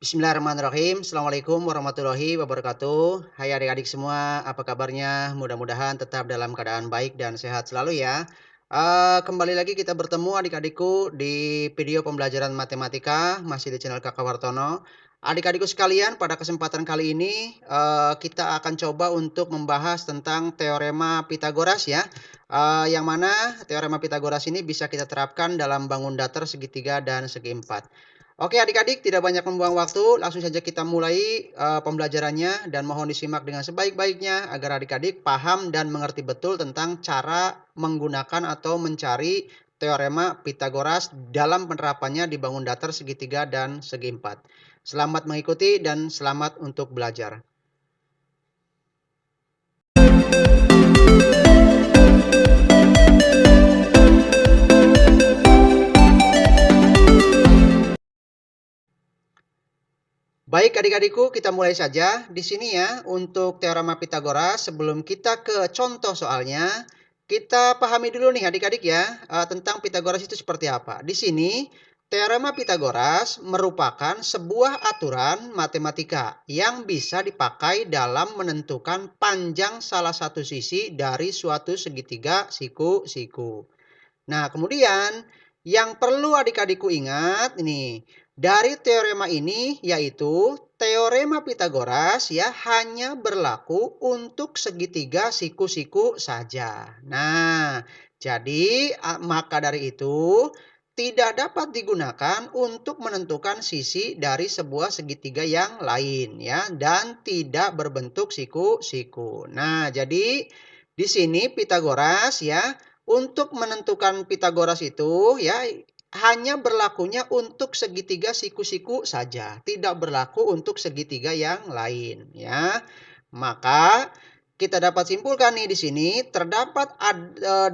Bismillahirrahmanirrahim. Assalamualaikum warahmatullahi wabarakatuh. Hai adik-adik semua, apa kabarnya? Mudah-mudahan tetap dalam keadaan baik dan sehat selalu ya. Kembali lagi kita bertemu adik-adikku di video pembelajaran matematika, masih di channel Kakak Wartono. Adik-adikku sekalian, pada kesempatan kali ini kita akan coba untuk membahas tentang teorema Pitagoras ya. Yang mana teorema Pitagoras ini bisa kita terapkan dalam bangun datar segitiga dan segi empat. Oke adik-adik, tidak banyak membuang waktu, langsung saja kita mulai pembelajarannya dan mohon disimak dengan sebaik-baiknya agar adik-adik paham dan mengerti betul tentang cara menggunakan atau mencari teorema Pitagoras dalam penerapannya di bangun datar segitiga dan segi empat. Selamat mengikuti dan selamat untuk belajar. Baik adik-adikku, kita mulai saja. Di sini ya, untuk teorema Pitagoras, sebelum kita ke contoh soalnya, kita pahami dulu nih adik-adik ya, tentang Pitagoras itu seperti apa. Di sini, teorema Pitagoras merupakan sebuah aturan matematika yang bisa dipakai dalam menentukan panjang salah satu sisi dari suatu segitiga siku-siku. Nah, kemudian yang perlu adik-adikku ingat ini dari teorema ini yaitu teorema Pitagoras ya hanya berlaku untuk segitiga siku-siku saja. Nah, jadi maka dari itu tidak dapat digunakan untuk menentukan sisi dari sebuah segitiga yang lain ya dan tidak berbentuk siku-siku. Nah, jadi di sini Pitagoras ya untuk menentukan Pitagoras itu ya hanya berlakunya untuk segitiga siku-siku saja, tidak berlaku untuk segitiga yang lain ya. Maka kita dapat simpulkan nih di sini terdapat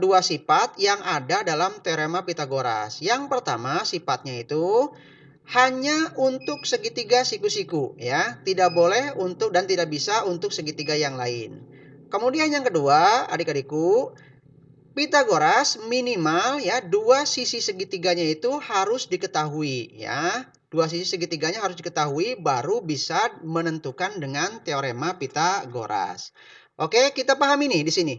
dua sifat yang ada dalam teorema Pitagoras. Yang pertama sifatnya itu hanya untuk segitiga siku-siku ya, tidak boleh untuk dan tidak bisa untuk segitiga yang lain. Kemudian yang kedua, adik-adikku, Pitagoras minimal ya dua sisi segitiganya itu harus diketahui ya. Dua sisi segitiganya harus diketahui baru bisa menentukan dengan teorema Pitagoras. Oke, kita pahami nih di sini.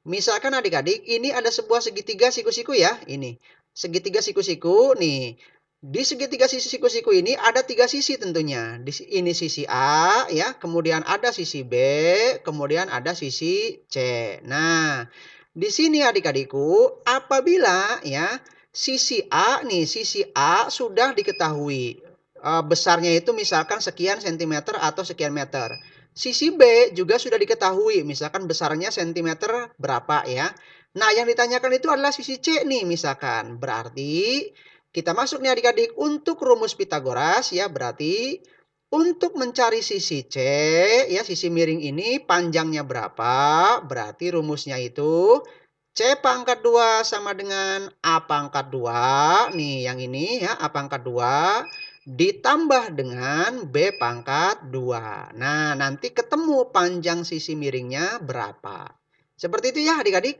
Misalkan adik-adik ini ada sebuah segitiga siku-siku ya, ini. Segitiga siku-siku nih. Di segitiga sisi siku-siku ini ada tiga sisi tentunya. Ini sisi A ya, kemudian ada sisi B, kemudian ada sisi C. Nah, di sini adik-adikku, apabila ya sisi A sudah diketahui besarnya itu misalkan sekian sentimeter atau sekian meter. Sisi B juga sudah diketahui, misalkan besarnya sentimeter berapa ya. Nah, yang ditanyakan itu adalah sisi C nih misalkan. Berarti kita masuk nih adik-adik untuk rumus Pitagoras ya, berarti untuk mencari sisi C, ya sisi miring ini panjangnya berapa? Berarti rumusnya itu C pangkat 2 sama dengan A pangkat 2. Nih yang ini ya A pangkat 2 ditambah dengan B pangkat 2. Nah nanti ketemu panjang sisi miringnya berapa. Seperti itu ya adik-adik.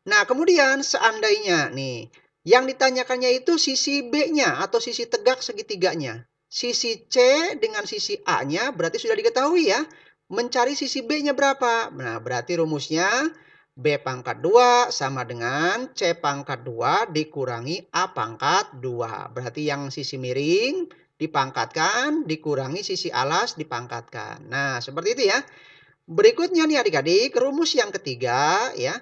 Nah kemudian seandainya nih yang ditanyakannya itu sisi B-nya atau sisi tegak segitiganya. Sisi C dengan sisi A-nya berarti sudah diketahui ya. Mencari sisi B-nya berapa? Nah, berarti rumusnya B pangkat 2 sama dengan C pangkat 2 dikurangi A pangkat 2. Berarti yang sisi miring dipangkatkan, dikurangi sisi alas dipangkatkan. Nah, seperti itu ya. Berikutnya nih adik-adik, rumus yang ketiga ya.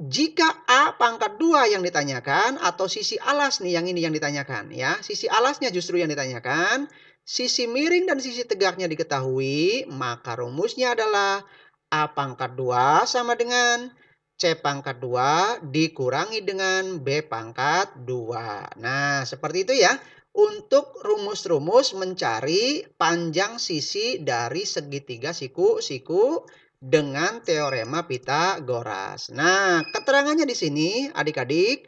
Jika A pangkat 2 yang ditanyakan atau sisi alas nih yang ini yang ditanyakan ya. Sisi alasnya justru yang ditanyakan. Sisi miring dan sisi tegaknya diketahui. Maka rumusnya adalah A pangkat 2 sama dengan C pangkat 2 dikurangi dengan B pangkat 2. Nah seperti itu ya. Untuk rumus-rumus mencari panjang sisi dari segitiga siku-siku dengan teorema Pitagoras. Nah, keterangannya di sini adik-adik,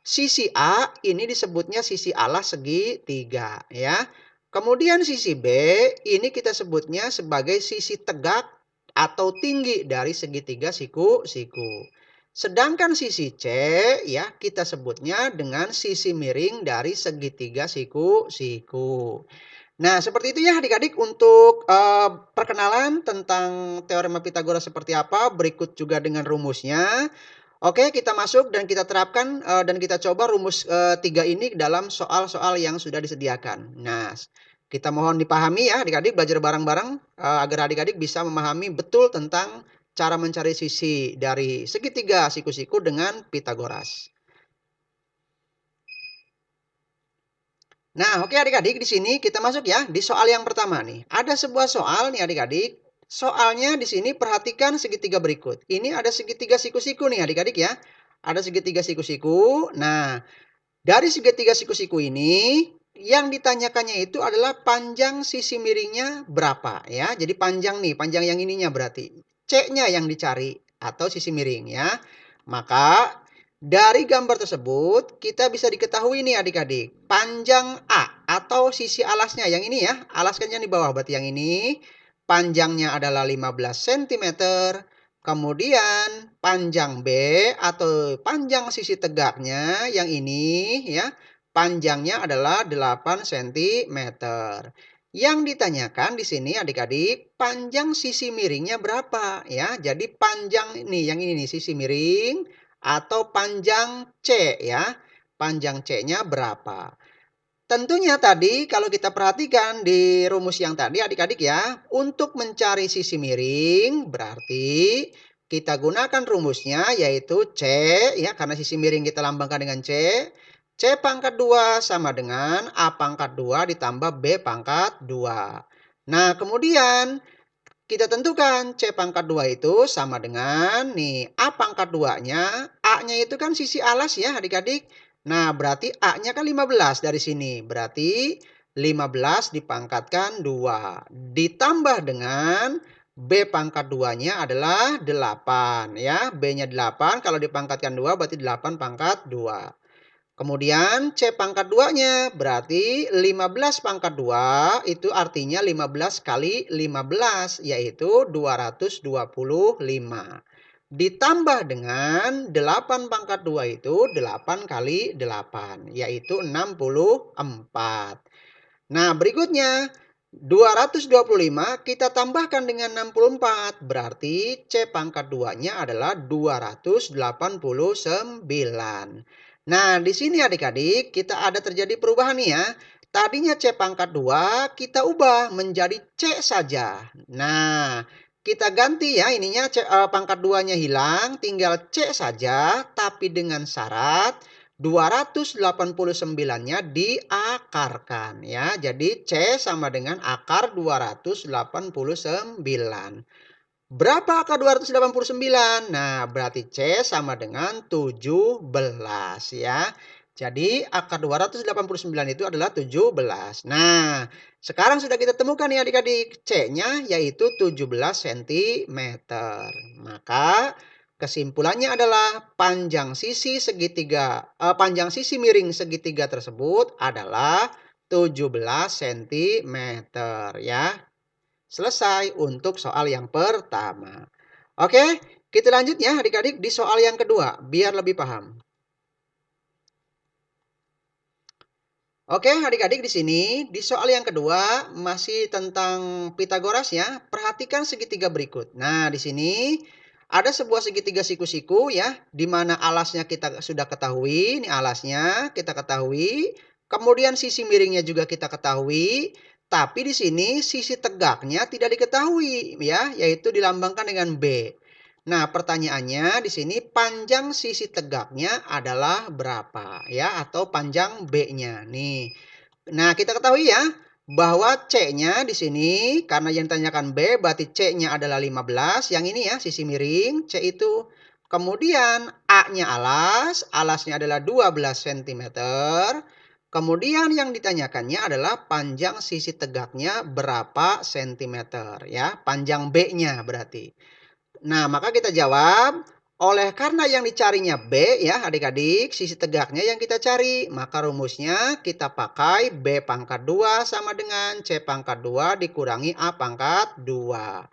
sisi A ini disebutnya sisi alas segitiga ya. Kemudian sisi B ini kita sebutnya sebagai sisi tegak atau tinggi dari segitiga siku-siku. Sedangkan sisi C ya kita sebutnya dengan sisi miring dari segitiga siku-siku. Nah, seperti itu ya adik-adik untuk, perkenalan tentang teorema Pitagoras seperti apa, berikut juga dengan rumusnya. Oke, kita masuk dan kita terapkan, dan kita coba rumus, 3 ini dalam soal-soal yang sudah disediakan. Nah, kita mohon dipahami ya adik-adik, belajar bareng-bareng, agar adik-adik bisa memahami betul tentang cara mencari sisi dari segitiga siku-siku dengan Pitagoras. Nah, oke adik-adik, di sini kita masuk ya, di soal yang pertama nih. Ada sebuah soal nih adik-adik. Soalnya di sini perhatikan segitiga berikut. Ini ada segitiga siku-siku nih adik-adik ya. Ada segitiga siku-siku. Nah, dari segitiga siku-siku ini, yang ditanyakannya itu adalah panjang sisi miringnya berapa ya. Jadi panjang nih, panjang yang ininya berarti. C-nya yang dicari atau sisi miring ya. Maka dari gambar tersebut kita bisa diketahui nih adik-adik. Panjang A atau sisi alasnya yang ini ya. Alasnya di bawah berarti yang ini. Panjangnya adalah 15 cm. Kemudian panjang B atau panjang sisi tegaknya yang ini ya, panjangnya adalah 8 cm. Yang ditanyakan di sini adik-adik, panjang sisi miringnya berapa ya? Jadi panjang ini yang ini nih sisi miring atau panjang C ya. Panjang C-nya berapa? Tentunya tadi kalau kita perhatikan di rumus yang tadi adik-adik ya, untuk mencari sisi miring berarti kita gunakan rumusnya yaitu C ya, karena sisi miring kita lambangkan dengan C. C pangkat 2 sama dengan A pangkat 2 ditambah B pangkat 2. Nah, kemudian kita tentukan C pangkat 2 itu sama dengan nih A pangkat 2-nya. A-nya itu kan sisi alas ya adik-adik. Nah, berarti A-nya kan 15 dari sini. Berarti 15 dipangkatkan 2. Ditambah dengan B pangkat 2-nya adalah 8 ya. B-nya 8, kalau dipangkatkan 2 berarti 8 pangkat 2. Kemudian C pangkat 2-nya berarti 15 pangkat 2 itu artinya 15 kali 15 yaitu 225. Ditambah dengan 8 pangkat 2 itu 8 kali 8 yaitu 64. Nah berikutnya 225 kita tambahkan dengan 64 berarti C pangkat 2-nya adalah 289. Nah, di sini adik-adik, kita ada terjadi perubahan nih ya. Tadinya C pangkat 2, kita ubah menjadi C saja. Nah, kita ganti ya ininya pangkat 2-nya hilang, tinggal C saja, tapi dengan syarat 289-nya diakarkan ya. Jadi C sama dengan akar 289. Berapa akar 289? Nah, berarti C sama dengan 17 ya. Jadi akar 289 itu adalah 17. Nah, sekarang sudah kita temukan nih adik-adik. C-nya yaitu 17 cm. Maka kesimpulannya adalah panjang sisi miring segitiga tersebut adalah 17 cm ya. Selesai untuk soal yang pertama. Oke, kita lanjut ya adik-adik di soal yang kedua, biar lebih paham. Oke, adik-adik di sini, di soal yang kedua masih tentang Pitagoras ya. Perhatikan segitiga berikut. Nah, di sini ada sebuah segitiga siku-siku ya, di mana alasnya kita sudah ketahui, ini alasnya kita ketahui. Kemudian sisi miringnya juga kita ketahui. Tapi di sini sisi tegaknya tidak diketahui ya, yaitu dilambangkan dengan B. Nah, pertanyaannya di sini panjang sisi tegaknya adalah berapa ya atau panjang B-nya nih. Nah, kita ketahui ya bahwa C-nya di sini karena yang ditanyakan B berarti C-nya adalah 15. Yang ini ya sisi miring C itu. Kemudian A-nya alasnya adalah 12 cm. Kemudian yang ditanyakannya adalah panjang sisi tegaknya berapa cm ya, panjang B-nya berarti. Nah, maka kita jawab, oleh karena yang dicarinya B ya adik-adik, sisi tegaknya yang kita cari. Maka rumusnya kita pakai B pangkat 2 sama dengan C pangkat 2 dikurangi A pangkat 2.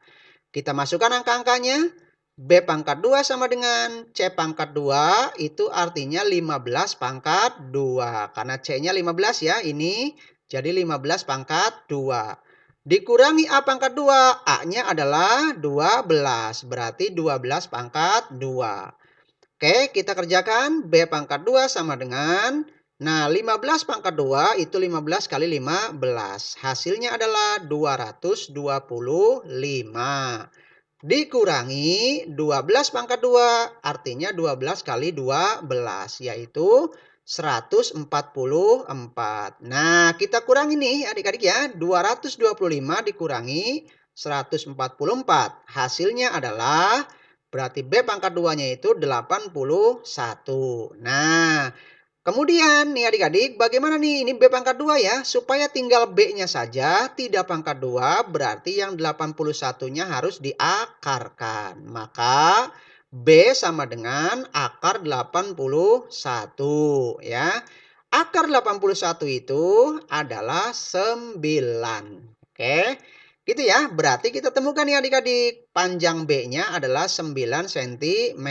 Kita masukkan angka-angkanya. B pangkat 2 sama dengan C pangkat 2 itu artinya 15 pangkat 2. Karena C-nya 15 ya, ini Jadi 15 pangkat 2. Dikurangi A pangkat 2. A-nya adalah 12. Berarti 12 pangkat 2. Oke, kita kerjakan. B pangkat 2 sama dengan, nah 15 pangkat 2 itu 15 kali 15. Hasilnya adalah 225. Dikurangi 12 pangkat 2, artinya 12 kali 12, yaitu 144. Nah, kita kurangi nih adik-adik ya. 225 dikurangi 144. Hasilnya adalah, berarti B pangkat 2-nya itu 81. Nah, kemudian nih adik-adik, bagaimana nih? Ini B pangkat 2 ya. Supaya tinggal B-nya saja, tidak pangkat 2, berarti yang 81-nya harus diakarkan. Maka B sama dengan akar 81 ya. Akar 81 itu adalah 9. Oke. Gitu ya, berarti kita temukan nih adik-adik. Panjang B-nya adalah 9 cm.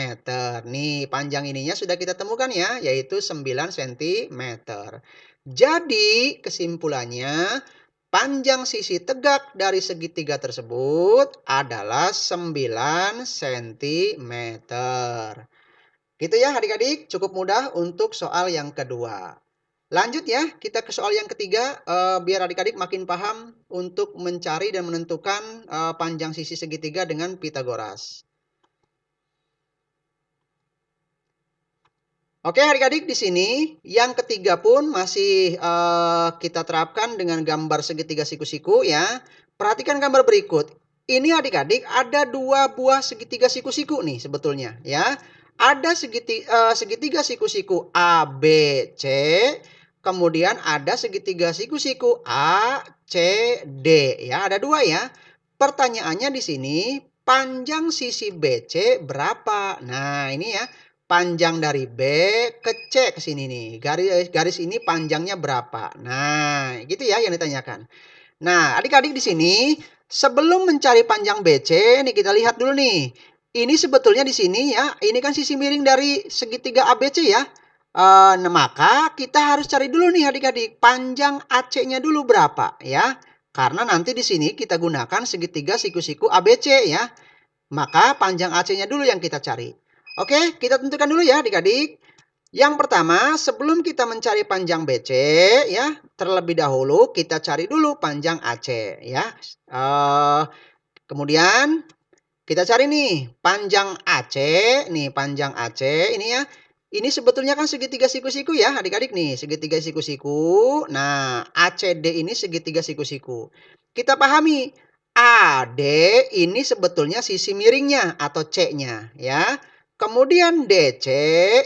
Nih, panjang ininya sudah kita temukan ya, yaitu 9 cm. Jadi, kesimpulannya, panjang sisi tegak dari segitiga tersebut adalah 9 cm. Gitu ya adik-adik, cukup mudah untuk soal yang kedua. Lanjut ya, kita ke soal yang ketiga, biar adik-adik makin paham untuk mencari dan menentukan panjang sisi segitiga dengan Pitagoras. Oke adik-adik, di sini yang ketiga pun masih kita terapkan dengan gambar segitiga siku-siku ya. Perhatikan gambar berikut. Ini adik-adik ada dua buah segitiga siku-siku nih sebetulnya ya. Ada segitiga siku-siku A, B, C. Kemudian ada segitiga siku-siku A, C, D ya. Ada dua ya. Pertanyaannya di sini, panjang sisi BC berapa? Nah, ini ya. Panjang dari B ke C ke sini nih. Garis ini panjangnya berapa? Nah, gitu ya yang ditanyakan. Nah, adik-adik di sini sebelum mencari panjang BC, nih kita lihat dulu nih. Ini sebetulnya di sini ya, ini kan sisi miring dari segitiga ABC ya. Nah, maka kita harus cari dulu nih adik-adik, panjang AC-nya dulu berapa ya. Karena nanti di sini kita gunakan segitiga siku-siku ABC ya. Maka panjang AC-nya dulu yang kita cari. Oke, kita tentukan dulu ya adik-adik. Yang pertama, sebelum kita mencari panjang BC ya, terlebih dahulu kita cari dulu panjang AC ya. Kemudian kita cari nih panjang AC, nih panjang AC ini ya. Ini sebetulnya kan segitiga siku-siku ya adik-adik nih, segitiga siku-siku. Nah, ACD ini segitiga siku-siku. Kita pahami, AD ini sebetulnya sisi miringnya atau C-nya ya. Kemudian DC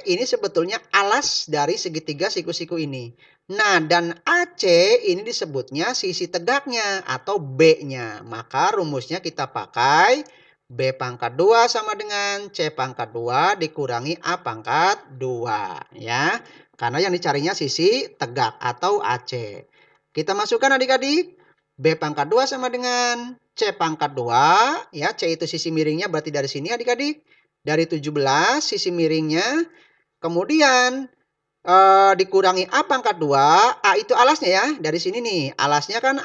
ini sebetulnya alas dari segitiga siku-siku ini. Nah, dan AC ini disebutnya sisi tegaknya atau B-nya. Maka rumusnya kita pakai B pangkat 2 sama dengan C pangkat 2 dikurangi A pangkat 2 ya. Karena yang dicarinya sisi tegak atau AC. Kita masukkan adik-adik. B pangkat 2 sama dengan C pangkat 2 ya. C itu sisi miringnya berarti dari sini adik-adik. Dari 17 sisi miringnya. Kemudian dikurangi A pangkat 2, A itu alasnya ya, dari sini nih, alasnya kan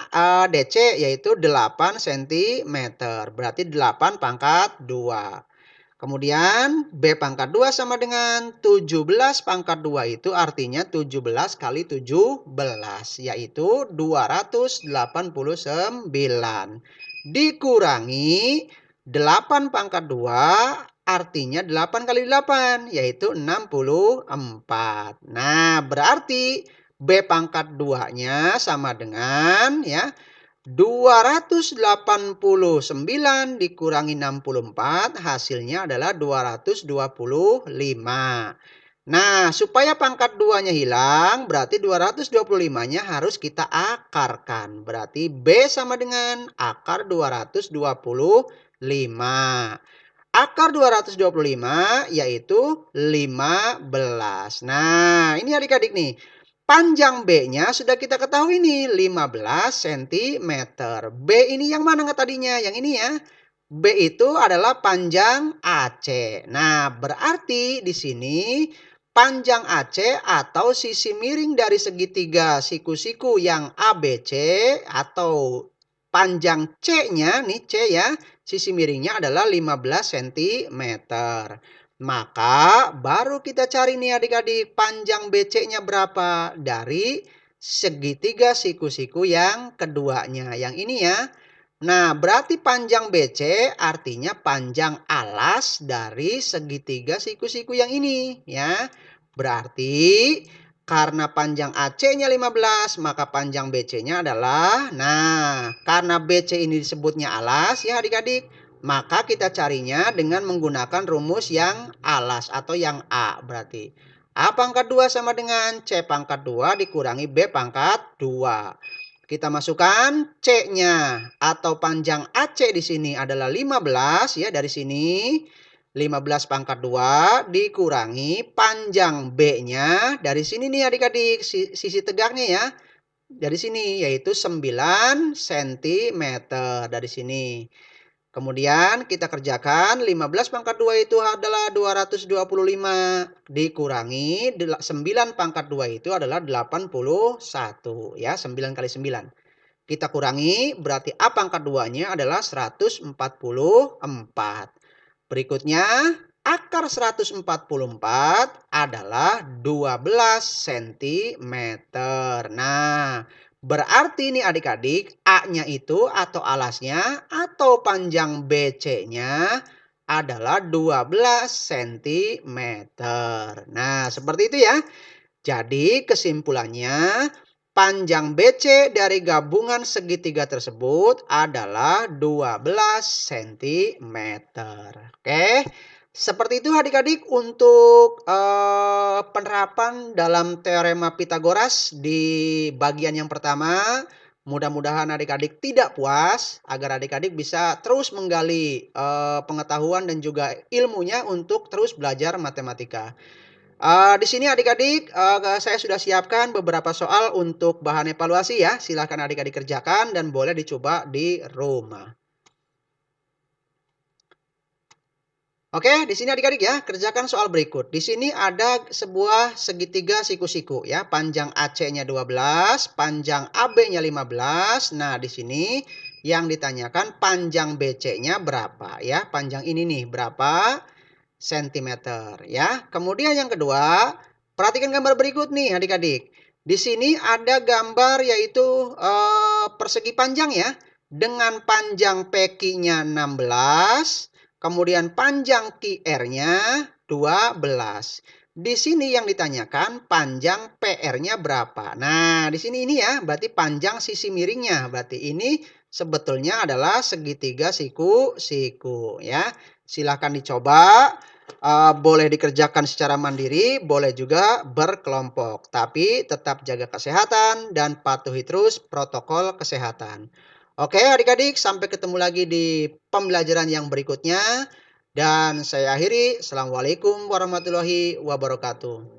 DC yaitu 8 cm, berarti 8 pangkat 2. Kemudian B pangkat 2 sama dengan 17 pangkat 2 itu artinya 17 kali 17, yaitu 289. Dikurangi 8 pangkat 2 artinya 8 kali 8, yaitu 64. Nah, berarti B pangkat 2-nya sama dengan ya 289 dikurangi 64, hasilnya adalah 225. Nah, supaya pangkat 2-nya hilang, berarti 225-nya harus kita akarkan. Berarti B sama dengan akar 225. Akar 225 yaitu 15. Nah, ini adik-adik nih. Panjang B-nya sudah kita ketahui nih, 15 cm. B ini yang mana tadinya? Yang ini ya. B itu adalah panjang AC. Nah, berarti di sini panjang AC atau sisi miring dari segitiga siku-siku yang ABC atau panjang C-nya nih, C ya, sisi miringnya adalah 15 cm. Maka baru kita cari nih adik-adik panjang BC-nya berapa dari segitiga siku-siku yang keduanya. Yang ini ya. Nah, berarti panjang BC artinya panjang alas dari segitiga siku-siku yang ini ya. Berarti karena panjang AC-nya 15, maka panjang BC-nya adalah, nah, karena BC ini disebutnya alas ya adik-adik, maka kita carinya dengan menggunakan rumus yang alas atau yang A berarti. A pangkat 2 sama dengan C pangkat 2 dikurangi B pangkat 2. Kita masukkan C-nya atau panjang AC di sini adalah 15 ya dari sini. 15 pangkat 2 dikurangi panjang B-nya dari sini nih adik-adik, sisi tegaknya ya. Dari sini yaitu 9 cm dari sini. Kemudian kita kerjakan 15 pangkat 2 itu adalah 225 dikurangi 9 pangkat 2 itu adalah 81 ya, 9 kali 9. Kita kurangi berarti A pangkat 2-nya adalah 144. Berikutnya akar 144 adalah 12 cm. Nah, berarti ini adik-adik, A-nya itu atau alasnya atau panjang BC-nya adalah 12 cm. Nah, seperti itu ya. Jadi kesimpulannya, panjang BC dari gabungan segitiga tersebut adalah 12 cm. Oke. Seperti itu adik-adik untuk penerapan dalam teorema Pitagoras di bagian yang pertama. Mudah-mudahan adik-adik tidak puas, agar adik-adik bisa terus menggali pengetahuan dan juga ilmunya untuk terus belajar matematika. Di sini adik-adik, saya sudah siapkan beberapa soal untuk bahan evaluasi ya. Silahkan adik-adik kerjakan dan boleh dicoba di rumah. Oke, di sini adik-adik ya, kerjakan soal berikut. Di sini ada sebuah segitiga siku-siku ya, panjang AC-nya 12, panjang AB-nya 15. Nah, di sini yang ditanyakan panjang BC-nya berapa ya? Panjang ini nih berapa sentimeter ya. Kemudian yang kedua, perhatikan gambar berikut nih adik-adik. Di sini ada gambar yaitu persegi panjang ya, dengan panjang PQ-nya 16. Kemudian panjang QR-nya 12. Di sini yang ditanyakan panjang PR-nya berapa. Nah, di sini ini ya, berarti panjang sisi miringnya. Berarti ini sebetulnya adalah segitiga siku-siku ya. Silahkan dicoba. Boleh dikerjakan secara mandiri, boleh juga berkelompok. Tapi tetap jaga kesehatan dan patuhi terus protokol kesehatan. Oke adik-adik, sampai ketemu lagi di pembelajaran yang berikutnya. Dan saya akhiri, Assalamualaikum warahmatullahi wabarakatuh.